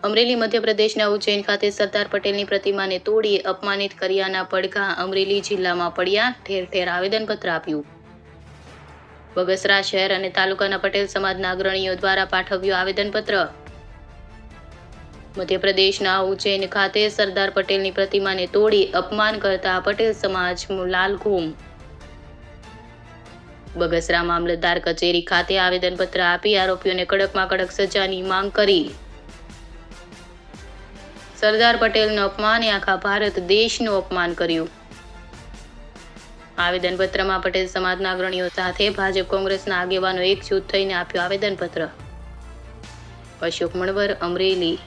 અમરેલી મધ્યપ્રદેશના ઉજ્જૈન ખાતે સરદાર પટેલની પ્રતિમાને તોડી અપમાનિત કર્યાના પડઘા અમરેલી જિલ્લામાં પડ્યા. ઠેર ઠેર આવેદનપત્ર આપ્યું. બગસરા શહેર અને તાલુકાના પટેલ સમાજના અગ્રણીઓ દ્વારા પાઠવ્યું આવેદનપત્ર. મધ્યપ્રદેશના ઉજ્જૈન ખાતે સરદાર પટેલની પ્રતિમાને તોડી અપમાન કરતા પટેલ સમાજ લાલઘૂમ. બગસરા મામલતદાર કચેરી ખાતે આવેદનપત્ર આપી આરોપીઓને કડકમાં કડક સજાની માંગ કરી. સરદાર પટેલનું અપમાન એ આખા ભારત દેશનું અપમાન કર્યું. આવેદનપત્રમાં પટેલ સમાજના અગ્રણીઓ સાથે ભાજપ કોંગ્રેસના આગેવાનો એકજૂથ થઈને આપ્યું આવેદનપત્ર. અશોક મણવર, અમરેલી.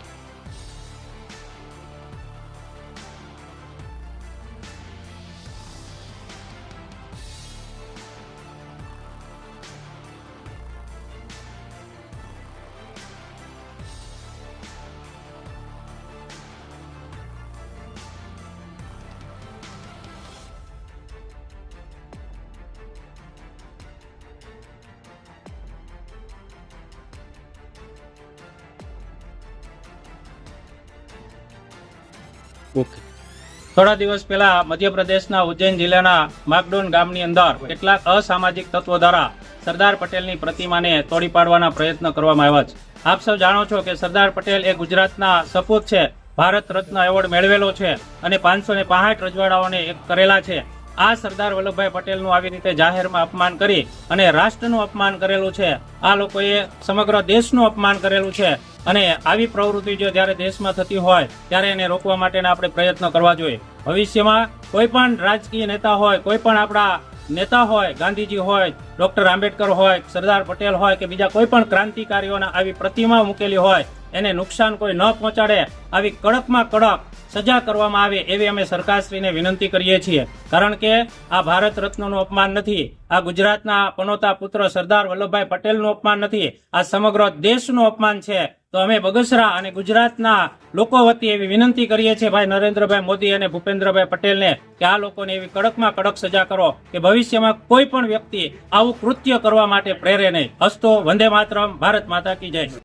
થોડા દિવસ પહેલા મધ્યપ્રદેશના ઉજ્જૈન જિલ્લાના માગડોન ગામની અંદર કેટલાક અસામાજિક તત્વો દ્વારા સરદાર પટેલની પ્રતિમાને તોડી પાડવાના પ્રયત્ન કરવામાં આવ્યા છે. આપ સૌ જાણો છો કે સરદાર પટેલ એ ગુજરાતના સપૂત છે. ભારત રત્ન એવોર્ડ મેળવેલો છે અને 565 રજવાડાઓને એક કરેલા છે. આ સરદાર વલ્લભભાઈ પટેલનું આવી રીતે જાહેરમાં અપમાન કરી અને રાષ્ટ્રનું અપમાન કરેલું છે. આ લોકોએ સમગ્ર દેશનું અપમાન કરેલું છે અને આવી પ્રવૃત્તિ જો જ્યારે દેશમાં થતી હોય ત્યારે એને રોકવા માટેના આપણે પ્રયત્ન કરવા જોઈએ. ભવિષ્યમાં કોઈ પણ રાજકીય નેતા હોય, કોઈ પણ આપણા નેતા હોય, ગાંધીજી હોય, ડોક્ટર આંબેડકર હોય, સરદાર પટેલ હોય કે બીજા કોઈ પણ ક્રાંતિકારીઓના આવી પ્રતિમા મૂકેલી હોય એને નુકસાન કોઈ ન પહોંચાડે આવી કડકમાં કડક સજા કરવામાં આવે એવી અમે સરકારશ્રીને વિનંતી કરીએ છીએ. કારણ કે આ ભારત રત્નનું અપમાન નથી, આ ગુજરાતના પનોતા પુત્ર સરદાર વલ્લભભાઈ પટેલનું અપમાન નથી, આ સમગ્ર દેશનું અપમાન છે. તો અમે બગસરા અને ગુજરાતના લોકો વતી એવી વિનંતી કરીએ છીએ ભાઈ નરેન્દ્રભાઈ મોદી અને ભૂપેન્દ્રભાઈ પટેલને કે આ લોકોને એવી કડકમાં કડક સજા કરો કે ભવિષ્યમાં કોઈ પણ વ્યક્તિ આવું કૃત્ય કરવા માટે પ્રેરે નહીં. અસ્તો વંદે માતરમ. ભારત માતા કી જય.